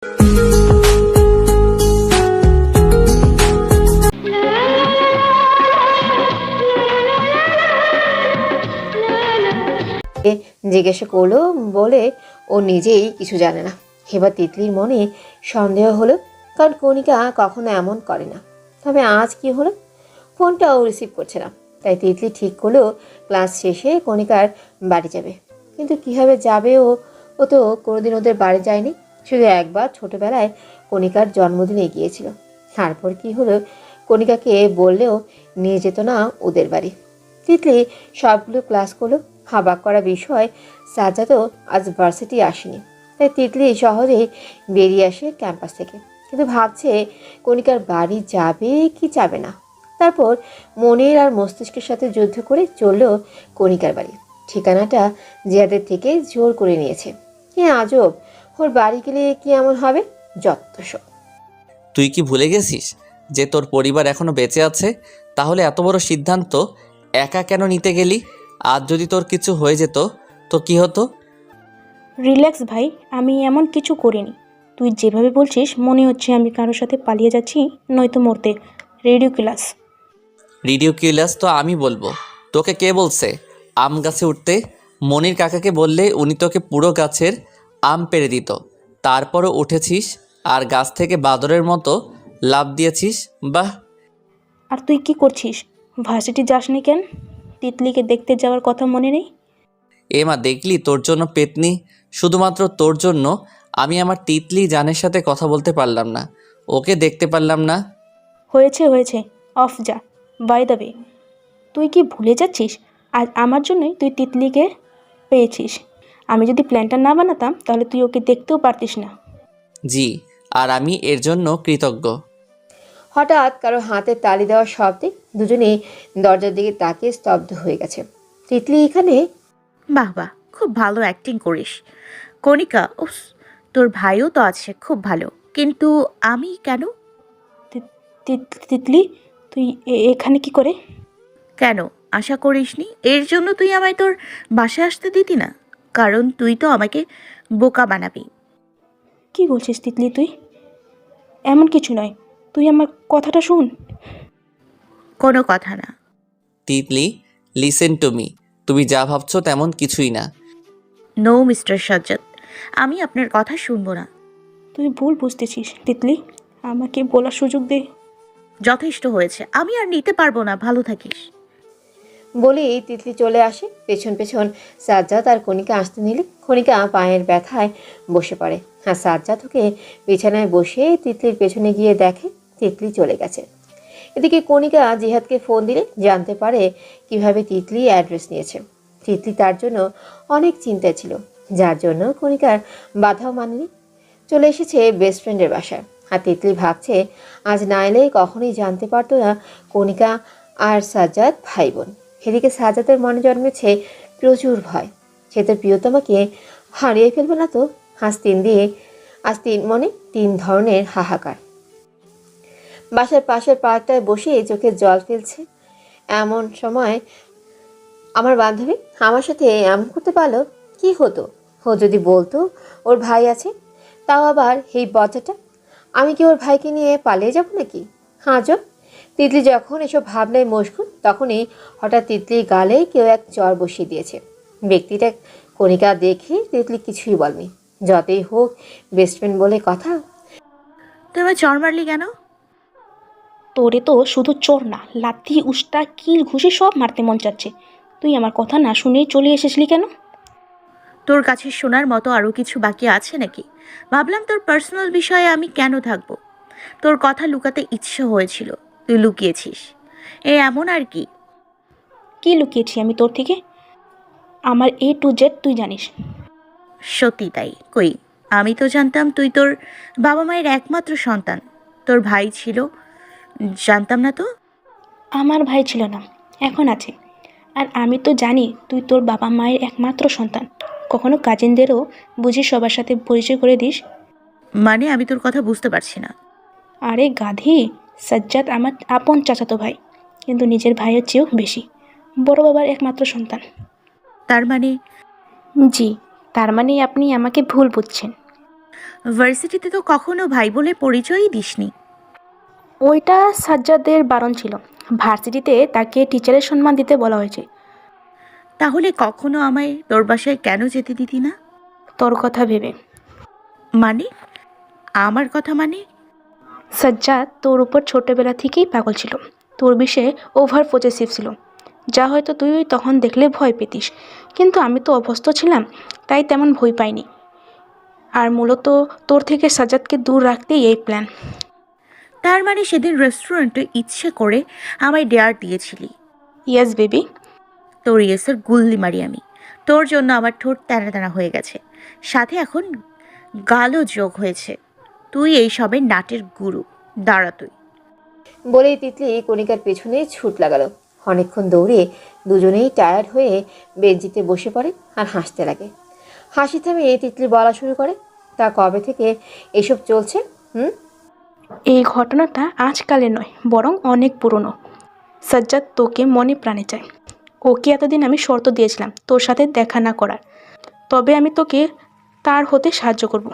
জিজ্ঞাসা করলো বলে ও নিজেই কিছু জানে না। এবার তিতলির মনে সন্দেহ হলো, কারণ কণিকা কখনো এমন করে না। তবে আজ কি হলো? ফোনটাও রিসিভ করছে না। তাই তিতলি ঠিক করলো ক্লাস শেষে কণিকার বাড়ি যাবে। কিন্তু কীভাবে যাবে? ও তো কোনোদিন ওদের বাড়ি যায়নি, শুধু একবার ছোটবেলায় কণিকার জন্মদিনে গিয়েছিল। তারপর কি হলো? কণিকাকে বললেও নিয়ে যেত না ওদের বাড়ি। তিতলি সবগুলো ক্লাস করলো। অবাক করা বিষয়, সাজ্জাদও আজ ভার্সিটি আসেনি। তাই তিতলি সহজেই বেরিয়ে আসে ক্যাম্পাস থেকে, কিন্তু ভাবছে কণিকার বাড়ি যাবে কি যাবে না। তারপর মনের আর মস্তিষ্কের সাথে যুদ্ধ করে চলল কণিকার বাড়ি। ঠিকানাটা জিয়াদের থেকে জোর করে নিয়েছে। কি আজব! ওর বাড়ি গেলে কি এমন হবে? যত্তসব। তুই কি ভুলে গেছিস যে তোর পরিবার এখনো বেঁচে আছে? তাহলে এত বড় সিদ্ধান্ত একা কেন নিতে গেলি? আজ যদি তোর কিছু হয়ে যেত তো কি হতো? রিল্যাক্স ভাই, আমি এমন কিছু করিনি। তুই যেভাবে বলছিস মনে হচ্ছে আমি কারোর সাথে পালিয়ে যাচ্ছি, নয়তো মরতে। রেডিকুলাস। রিডিকুলাস তো আমি বলবো। তোকে কে বলছে আম গাছে উঠতে? মনির কাকাকে বললে উনি তোকে পুরো গাছের আম পেড়ে দিত। তারপরও উঠেছিস আর গাছ থেকে বাদরের মতো লাফ দিয়েছিস। বাহ! আর তুই কি করছিস? ভার্সিটি যাসনি কেন? তিতলিকে দেখতে যাওয়ার কথা মনে নেই? মা দেখলি তোর জন্য পেতনি, শুধুমাত্র তোর জন্য আমি আমার তিতলি জানের সাথে কথা বলতে পারলাম না, ওকে দেখতে পারলাম না। হয়েছে হয়েছে, অফ যা। বাই দ্য ওয়ে, তুই কি ভুলে যাচ্ছিস আজ আমার জন্যই তুই তিতলিকে পেয়েছিস? আমি যদি প্ল্যানটা না বানাতাম তাহলে তুই ওকে দেখতেও পারতিস না। জি, আর আমি এর জন্য কৃতজ্ঞ। হঠাৎ কারো হাতে তালি দেওয়ার শব্দে দুজনেই দরজার দিকে তাকিয়ে স্তব্ধ হয়ে গেছে। তিতলি এখানে? বাহ বাহ, খুব ভালো অ্যাক্টিং করিস কণিকা। উফ, তোর ভাইও তো আছে, খুব ভালো। কিন্তু আমি কেন? তিতলি, তুই এখানে কি করে? কেন আশা করিসনি এর জন্য তুই আমায় তোর বাসায় আসতে দিতি না? কারণ তুই তো আমাকে বোকা বানাবি। কি বলছিস তিতলি তুই? এমন কিছু নয়, তুই আমার কথাটা শুন। কোনো কথা না। Titli, listen to me. তুমি যা ভাবছো তেমন কিছুই না। নো মিস্টার সাজ্জাদ, আমি আপনার কথা শুনবো না। তুই ভুল বুঝতেছিস তিতলি, আমাকে বলার সুযোগ দে। যথেষ্ট হয়েছে, আমি আর নিতে পারবো না, ভালো থাকিস। বলেই তিতলি চলে আসে। পেছন পেছন সাজ্জাদ আর কণিকা আসতে নিলে কণিকা পায়ের ব্যথায় বসে পড়ে। আর সাজ্জাদ ওকে বিছানায় বসে তিতলির পেছনে গিয়ে দেখে তিতলি চলে গেছে। এদিকে কণিকা জিহাদকে ফোন দিলে জানতে পারে কিভাবে তিতলি অ্যাড্রেস নিয়েছে। তিতলি তার জন্য অনেক চিন্তায় ছিল, যার জন্য কণিকার বাধাও মানেনি। চলে এসেছে বেস্ট ফ্রেন্ডের বাসায়। আর তিতলি ভাবছে আজ না এলে কখনোই জানতে পারতো না কণিকা আর সাজ্জাদ ভাই বোন। এদিকে সাজ্জাদের মনে জন্মেছে প্রচুর ভয়। সে তার প্রিয়তমাকে হারিয়ে ফেলবে না তো? আজ তিন মনে তিন ধরনের হাহাকার। বাসার পাশের পার্কটায় বসে চোখে জল ফেলছে। এমন সময় আমার বান্ধবী আমার সাথে এমন করতে পারলো? কি হতো ও যদি বলতো ওর ভাই আছে? তাও আবার এই বজ্জাটা। আমি কি ওর ভাইকে নিয়ে পালিয়ে যাব নাকি? হাজব। তিতলি যখন এসব ভাবনায় মশগুল, তখনই হঠাৎ তিতলির গালে কেউ এক চর বসিয়ে দিয়েছে। ব্যক্তিটা কণিকা দেখে তিতলি কিছুই বলেনি। যতই হোক বেস্ট ফ্রেন্ড বলে কথা। তুই আমায় চড় মারলি কেন? তোরে তো শুধু চোর না, লাথি উষ্টা কিল ঘুষি সব মারতে মন চাচ্ছে। তুই আমার কথা না শুনেই চলে এসেছিলি কেন? তোর কাছে শোনার মতো আরও কিছু বাকি আছে নাকি? ভাবলাম তোর পার্সোনাল বিষয়ে আমি কেন থাকবো। তোর কথা লুকাতে ইচ্ছে হয়েছিল, তুই লুকিয়েছিস। এমন আর কি? কি লুকিয়েছি আমি তোর থেকে? আমার A to Z তুই জানিস। সত্যি তাই? কই, আমি তো জানতাম তুই তোর বাবা মায়ের একমাত্র সন্তান। তোর ভাই ছিল, জানতাম না তো। আমার ভাই ছিল না, এখন আছে। আর আমি তো জানি তুই তোর বাবা মায়ের একমাত্র সন্তান। কখনো কাজিনদেরও বুঝি সবার সাথে পরিচয় করে দিস? মানে আমি তোর কথা বুঝতে পারছি না। আরে গাধি, সাজ্জাদ আমার আপন চাচাতো ভাই, কিন্তু নিজের ভাইয়ের চেয়েও বেশি। বড় বাবার একমাত্র সন্তান। তার মানে? জি, তার মানে আপনি আমাকে ভুল বুঝছেন। ভার্সিটিতে তো কখনো ভাই বলে পরিচয়ই দিসনি। ওইটা সাজ্জাদের বারণ ছিল। ভার্সিটিতে তাকে টিচারের সম্মান দিতে বলা হয়েছে। তাহলে কখনো আমায় তোর বাসায় কেন যেতে দিতি না? তোর কথা ভেবে। মানে? আমার কথা মানে? সাজ্জাদ তোর উপর ছোটবেলা থেকেই পাগল ছিল। তোর বিষয়ে ওভার পজেসিভ ছিল, যা হয়তো তুই তখন দেখলে ভয় পেতিস, কিন্তু আমি তো অভ্যস্ত ছিলাম, তাই তেমন ভয় পাইনি। আর মূলত তোর থেকে সাজ্জাদকে দূর রাখতেই এই প্ল্যান। তার মানে সেদিন রেস্টুরেন্টে ইচ্ছে করে আমায় ডেয়ার দিয়েছিলি? Yes baby. তোর ইয়েসের গুল্লি মারি আমি। তোর জন্য আমার ঠোঁট টানা টানা হয়ে গেছে, সাথে এখন গালও যোগ হয়েছে। তুই এই সবের নাটের গুরু। দাঁড়া তুই। বলেই তিতলি কণিকার পেছনে ছুট লাগালো। অনেকক্ষণ দৌড়ে দুজনেই টায়ার্ড হয়ে বেঞ্চিতে বসে পড়ে আর হাসতে লাগে। হাসি থামে তিতলি বলা শুরু করে, তা কবে থেকে এসব চলছে? এই ঘটনাটা আজকালের নয়, বরং অনেক পুরনো। সাজ্জাদ তোকে মনে প্রাণে চায়। ওকে এতদিন আমি শর্ত দিয়েছিলাম তোর সাথে দেখা না করার, তবে আমি তোকে তার হতে সাহায্য করব।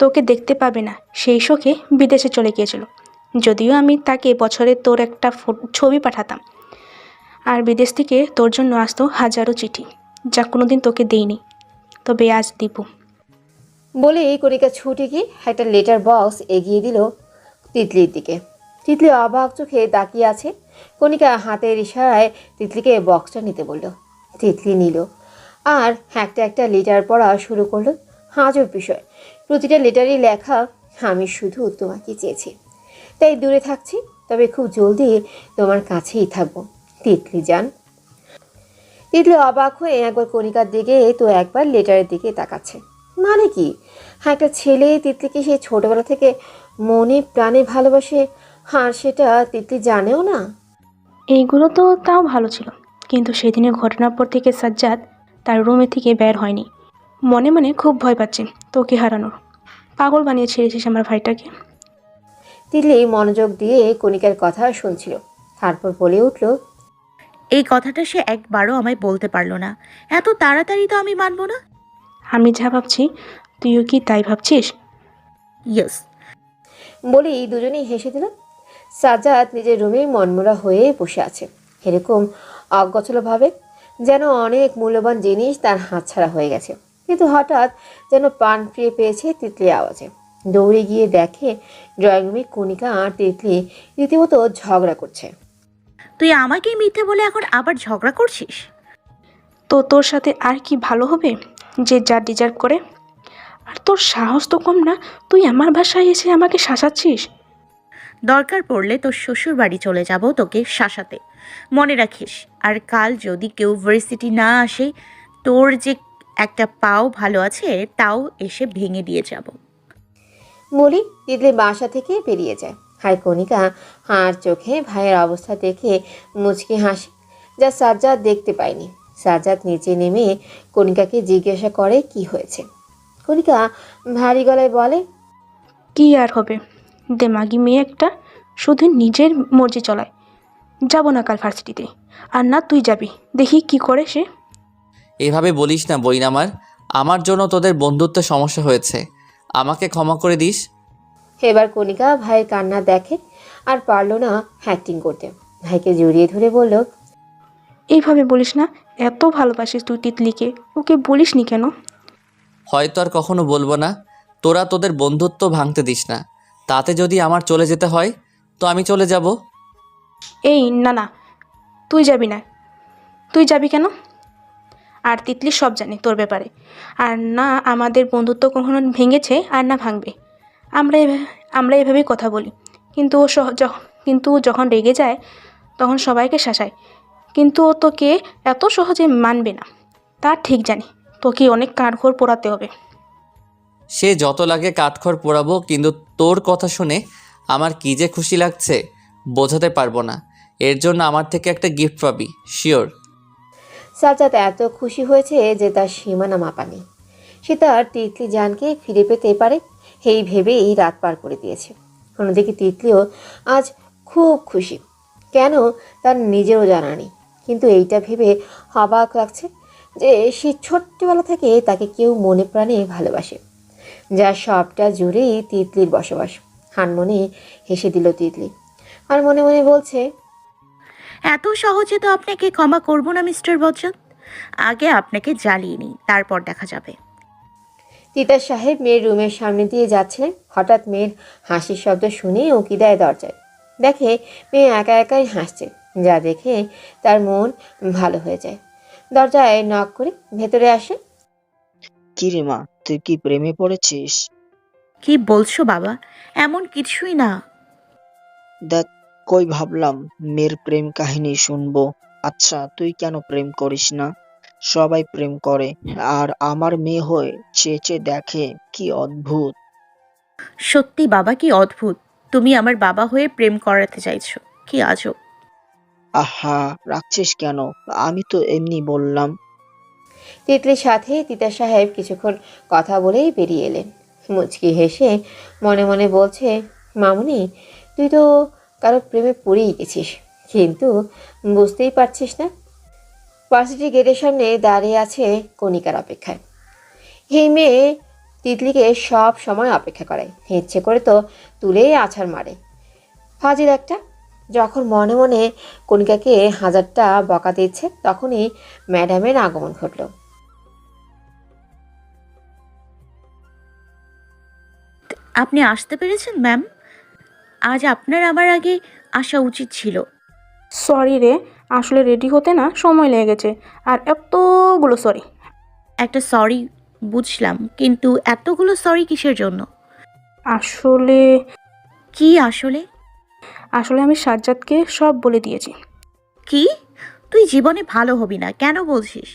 তোকে দেখতে পাবে না সেই শোকে বিদেশে চলে গিয়েছিল, যদিও আমি তাকে বছরে তোর একটা ছবি পাঠাতাম, আর বিদেশ থেকে তোর জন্য আসতো হাজারো চিঠি, যা কোনোদিন তোকে দেইনি, তবে আজ দিব। বলেই কণিকা ছুটে গিয়ে একটা লেটার বক্স এগিয়ে দিল তিতলির দিকে। তিতলি অবাক চোখে তাকিয়ে আছে। কণিকা হাতের ইশারায় তিতলিকে বক্সটা নিতে বলল। তিতলি নিল আর একটা একটা লেটার পড়া শুরু করলো। আজব বিষয়, প্রতিটা লেটারই লেখা, আমি শুধু তোমাকে চেয়েছি, তাই দূরে থাকছি, তবে খুব জলদি তোমার কাছেই থাকবো তিতলি জান। তিতলি অবাক হয়ে একবার কণিকার দিকে তো একবার লেটারের দিকে তাকাচ্ছে। মানে কি, একটা ছেলে তিতলিকে সেই ছোটবেলা থেকে মনে প্রাণে ভালোবাসে, আর সেটা তিতলি জানেও না? এইগুলো তো তাও ভালো ছিল, কিন্তু সেদিনের ঘটনার পর থেকে সাজ্জাদ তার রুমে থেকে বের হয়নি। মনে মনে খুব ভয় পাচ্ছে তোকে হারানোর। পাগল বানিয়ে ছেড়েছিস আমার ভাইটাকে। তিতলি মনোযোগ দিয়ে কণিকার কথা শুনছিল, তারপর বলে উঠল, এই কথাটা সে একবারও আমায় বলতে পারলো না। এত তাড়াতাড়ি তো আমি মানবো না। আমি যা ভাবছি তুইও কি তাই ভাবছিস? ইয়েস। বলেই দুজনেই হেসে দিল। সাজ্জাদ নিজের রুমে মনমরা হয়ে বসে আছে, এরকম অগোছালোভাবে, যেন অনেক মূল্যবান জিনিস তার হাতছাড়া হয়ে গেছে। কিন্তু হঠাৎ যেন প্রাণ ফিরে পেয়েছে তিতলির আওয়াজে। দৌড়ে গিয়ে দেখে ড্রয়িং রুমে কণিকা আর তিতলি রীতিমতো ঝগড়া করছে। তুই আমাকেই মিথ্যে বলে এখন আবার ঝগড়া করছিস? তো তোর সাথে আর কি ভালো হবে, যে যা ডিজার্ভ করে? আর তোর সাহস তো কম না, তুই আমার বাসায় এসে আমাকে শাসাচ্ছিস। দরকার পড়লে তোর শ্বশুর বাড়ি চলে যাব তোকে শাসাতে, মনে রাখিস। আর কাল যদি কেউ ভার্সিটি না আসে, তোর যে একটা পাও ভালো আছে তাও এসে ভেঙে দিয়ে যাব। বলি তিতলি বাসা থেকে বেরিয়ে যায়। হাই কণিকা আর চোখে ভাইয়ের অবস্থা দেখে মুচকি হাসি, যা সাজ্জাদ দেখতে পায়নি। সাজ্জাদ নিচে নেমে কণিকাকে জিজ্ঞাসা করে কি হয়েছে। কণিকা ভারী গলায় বলে, কি আর হবে, দেমাগি মেয়ে একটা, শুধু নিজের মর্জি চলায়। যাব না কাল ভার্সিটিতে, আর না তুই যাবি, দেখি কি করে সে। এভাবে বলিস না বইন আমার জন্য তোদের বন্ধুত্বে সমস্যা হয়েছে, আমাকে ক্ষমা করে দিস। এবার কণিকা ভাইয়ের কান্না দেখে আর পারল না অ্যাক্টিং করতে। ভাইকে জড়িয়ে ধরে বলল, এইভাবে বলিস না, এত ভালোবাসিস তুই তিতলিকে, ওকে বলিসনি কেন? হয়তো আর কখনো বলবো না। তোরা তোদের বন্ধুত্ব ভাঙতে দিস না, তাতে যদি আমার চলে যেতে হয় তো আমি চলে যাব। এই না না, তুই যাবি না। তুই যাবি কেন? আর তিতলি সব জানে তোর ব্যাপারে, আর না আমাদের বন্ধুত্ব কখনো ভেঙেছে আর না ভাঙবে। আমরা এভাবেই কথা বলি, কিন্তু কিন্তু ও যখন রেগে যায় তখন সবাইকে শাসায়। কিন্তু ও তোকে এত সহজে মানবে না, তা ঠিক জানি। তোকে অনেক কাঠখড় পোড়াতে হবে। সে যত লাগে কাঠখড় পোড়াবো, কিন্তু তোর কথা শুনে আমার কী যে খুশি লাগছে বোঝাতে পারবো না। এর জন্য আমার থেকে একটা গিফট পাবি, শিওর। সাজ্জাদ এত খুশি হয়েছে যে তার সীমানা মাপা নেই। সে তার তিতলি জানকে ফিরে পেতে পারে এই ভেবেই রাত পার করে দিয়েছে। অন্যদিকে তিতলিও আজ খুব খুশি, কেন তার নিজেরও জানা নেই। কিন্তু এইটা ভেবে অবাক লাগছে যে সে ছোট্টবেলা থেকে তাকে কেউ মনে প্রাণে ভালোবাসে। যা সবটা জুড়েই তিতলির বসবাস। হানমনে হেসে দিল তিতলি, আর মনে মনে বলছে, এত সহজে তো আপনাকে ক্ষমা করব না মিস্টার বচ্চন। আগে আপনাকে জ্বালিয়ে নিই, তারপর দেখা যাবে। তিতাস সাহেব মেয়ের রুমের সামনে দিয়ে যাচ্ছিলেন। হঠাৎ মেয়ের হাসির শব্দ শুনে উকি দেয় দরজায়। দেখে মেয়ে একা একাই হাসছে, যা দেখে তার মন ভালো হয়ে যায়। দরজায় নক করে ভেতরে আসে। কি রে মা, তুই কি প্রেমে পড়েছিস? কি বলছো বাবা? এমন কিছুই না। দেখ, কই ভাবলাম মেয়ের প্রেম কাহিনী শুনবো। আচ্ছা, তুই কেন প্রেম করিস না? সবাই প্রেম করে, আর আমার মেয়ে হয়ে চেয়ে চেয়ে দেখে, কি অদ্ভুত। সত্যি বাবা, কি অদ্ভুত। তুমি আমার বাবা হয়ে প্রেম করাতে চাইছো, কি আজব। আহা, রাখছিস কেন? আমি তো এমনি বললাম। তিতলির সাথে তিতাস সাহেব কিছুক্ষণ কথা বলেই বেরিয়ে এলেন। মুচকি হেসে মনে মনে বলছে, মামুনি, তুই তো কারো প্রেমে পড়েই গেছিস, কিন্তু বুঝতেই পারছিস না। ভার্সিটি গেটের সামনে দাঁড়িয়ে আছে কণিকার অপেক্ষায়। এই মেয়ে তিতলিকে সব সময় অপেক্ষা করে, ইচ্ছে করে তো তুলেই আছাড় মারে। ফাজিল একটা। যখন মনে মনে কণিকাকে হাজারটা বকা দিচ্ছে, তখনই ম্যাডামের আগমন ঘটল। আপনি আসতে পেরেছেন ম্যাম? আজ আপনার আমার আগে আসা উচিত ছিল। সরি রে, আসলে রেডি হতে না সময় লেগেছে, আর এতগুলো সরি। একটা সরি বুঝলাম, কিন্তু এতগুলো সরি কিসের জন্য? আসলে কি আসলে? আসলে আমি সাজ্জাদকে সব বলে দিয়েছি। কি? তুই জীবনে ভালো হবি না, কেন বলছিস?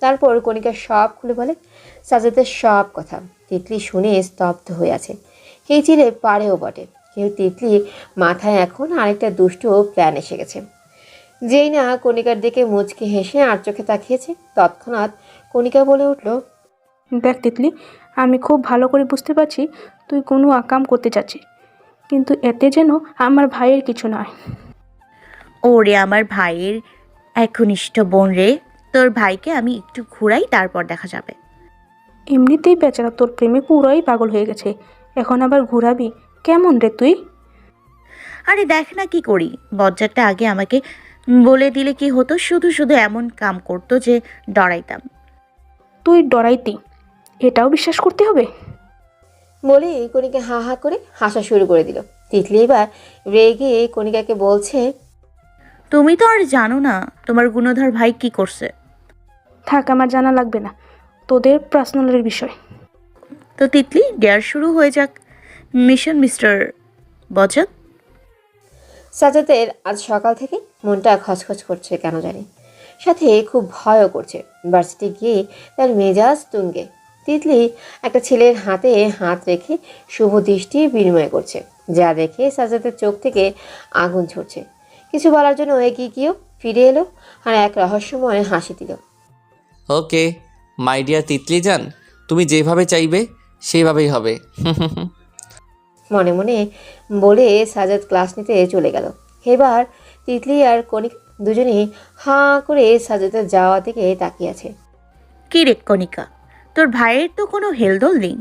তারপর কণিকা সব খুলে বলে, সাজাদের সব কথা। তিতলি শুনে স্তব্ধ হয়ে আছে। এই চিলে পারেও বটে, কিন্তু তিতলির মাথায় এখন আরেকটা দুষ্টু প্ল্যান এসে গেছে। যেই না কণিকার দিকে মুচকি হেসে আর চোখে তাকিয়েছে, তৎক্ষণাৎ কণিকা বলে উঠল, দেখ তিতলি, আমি খুব ভালো করে বুঝতে পারছি তুই কোনো আকাম করতে চাচ্ছিস, কিন্তু এতে যেন আমার ভাইয়ের কিছু নয়। ওরে আমার ভাইয়ের একনিষ্ঠ বোন রে, তোর ভাইকে আমি একটু ঘুরাই, তারপর দেখা যাবে। এমনিতেই বেচারা তোর প্রেমে পুরোই পাগল হয়ে গেছে, এখন আবার ঘুরাবি? কেমন রে তুই? আরে দেখ না কি করি। বজ্জারটা আগে আমাকে বলে দিলে কি হতো, শুধু শুধু এমন কাম করতো যে ডরাইতাম। তুই ডরাইতি, এটাও বিশ্বাস করতে হবে? বলে কণিকা হা হা করে হাসা শুরু করে দিল। তিতলি এবার রেগে কণিকাকে বলছে, তুমি তো আর জানো না তোমার গুণধর ভাই কি করছে। থাক, আমার জানা লাগবে না, তোদের পার্সোনালের বিষয়। তো তিতলি, ডেয়ার শুরু হয়ে যাক। মিশন মিস্টার বজ্জাত। সাজাদের আজ সকাল থেকে মনটা খচখচ করছে কেন জানি, সাথে খুব ভয়ও করছে। ভার্সিটি গিয়ে তার মেজাজ তুঙ্গে। তিতলি একটা ছেলের হাতে হাত রেখে শুভ দৃষ্টি বিনিময় করছে, যা দেখে সাজাদের চোখ থেকে আগুন ঝরছে। কিছু বলার জন্য এগিয়ে গিয়েও ফিরে এলো, আর এক রহস্যময় হাসি দিল। ওকে মাই ডিয়ার তিতলি যান, তুমি যেভাবে চাইবে সেইভাবেই হবে। মনে মনে বলে সাজাদ ক্লাস নিতে চলে গেল। এবার তিতলি আর কণিক দুজনেই হাঁ করে সাজাদের যাওয়া দিকে তাকিয়ে আছে। কি রে কণিকা, তোর ভাইয়ের তো কোনো হেলদোল নেই,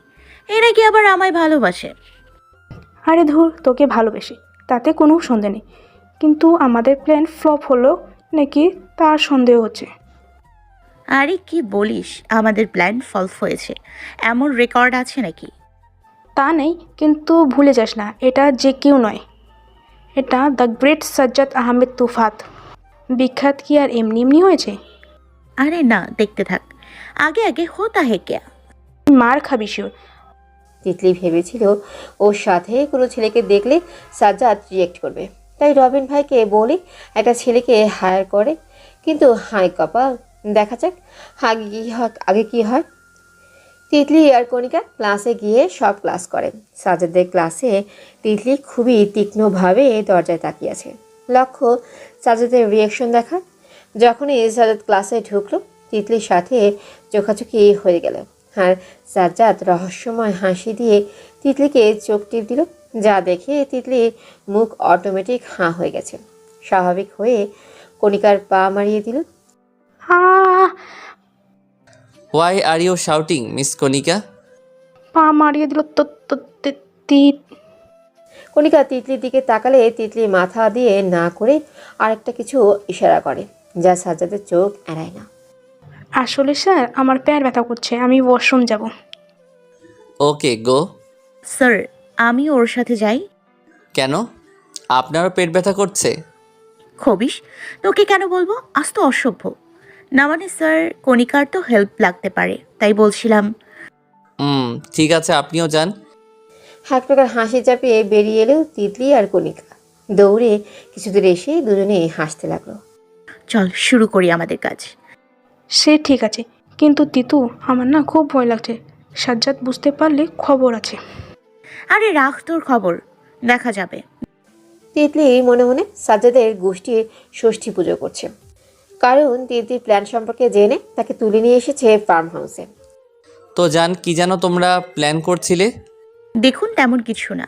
এ নাকি আবার আমায় ভালোবাসে। আরে ধুর, তোকে ভালোবেসে তাতে কোনো সন্দেহ নেই, কিন্তু আমাদের প্ল্যান ফ্লপ হলো নাকি তার সন্দেহ হচ্ছে। আরে কি বলিস, আমাদের প্ল্যান ফলস হয়েছে, এমন রেকর্ড আছে নাকি? তা নেই, কিন্তু ভুলে যাস না, এটা যে কেউ নয়, এটা দ্য গ্রেট সাজ্জাদ আহমেদ তুফাত। বিখ্যাত কি আর এমনি এমনি হয়েছে? আরে না, দেখতে থাক, আগে আগে হোতা হে ক্যা। মার খাবি শিওর। তিতলি ভেবেছিল ওর সাথে কোনো ছেলেকে দেখলে সাজ্জাদ রিয়েক্ট করবে, তাই রবিন ভাইকে বলে একটা ছেলেকে হায়ার করে। কিন্তু হাই কপাল, দেখা যাক আগে কি হয়। তিতলি আর কণিকা ক্লাসে গিয়ে সব ক্লাস করে। সাজ্জাদের ক্লাসে তিতলি খুবই তীক্ষ্ণভাবে দরজায় তাকিয়ে আছে, লক্ষ্য সাজ্জাদের রিয়াকশন দেখা। যখনই সাজ্জাদ ক্লাসে ঢুকলো, তিতলির সাথে চোখাচোখি হয়ে গেল, আর সাজ্জাদ রহস্যময় হাসি দিয়ে তিতলিকে চোখ টিপ দিল, যা দেখে তিতলির মুখ অটোমেটিক হাঁ হয়ে গেছে। স্বাভাবিক হয়ে কণিকার পা মারিয়ে দিল। Ah! Why are you shouting miss Kanika? পা মারিয়ে দিল তো তো তিত। কণিকা তিতলির দিকে তাকালে তিতলি মাথা দিয়ে না করে আরেকটা কিছু ইশারা করে, যা সাজ্জাদের চোখ এড়ায় না। আসলে স্যার আমার পেট ব্যথা করছে, আমি ওয়াশরুম যাব। ওকে গো। স্যার, আমি ওর সাথে যাই? কেন? আপনারও পেট ব্যথা করছে? খবিস, তোকে কেন বলবো? আজ তো অসভ্য। না মানে স্যার, কণিকার তো হেল্প লাগতে পারে, তাই বলছিলাম। ঠিক আছে, আপনিও যান। এক প্রকার হাসি চাপিয়ে বেরিয়ে এলো তিতলি আর কণিকা। দৌড়ে কিছু দূর এসে দুজনে হাসতে লাগলো। চল শুরু করি আমাদের কাজ। সে ঠিক আছে, কিন্তু তিতু আমার না খুব ভয় লাগছে। সাজ্জাদ বুঝতে পারলে খবর আছে। আরে রাখ তোর খবর, দেখা যাবে। তিতলি মনে মনে সাজ্জাদের গোষ্ঠীর ষষ্ঠী পুজো করছে, কারণ তিতলির প্ল্যান সম্পর্কে জেনে তাকে তুলে নিয়ে এসেছে ফার্ম হাউসে। তো জান, কি যেন তোমরা প্ল্যান করছিলে? দেখুন তেমন কিছু না,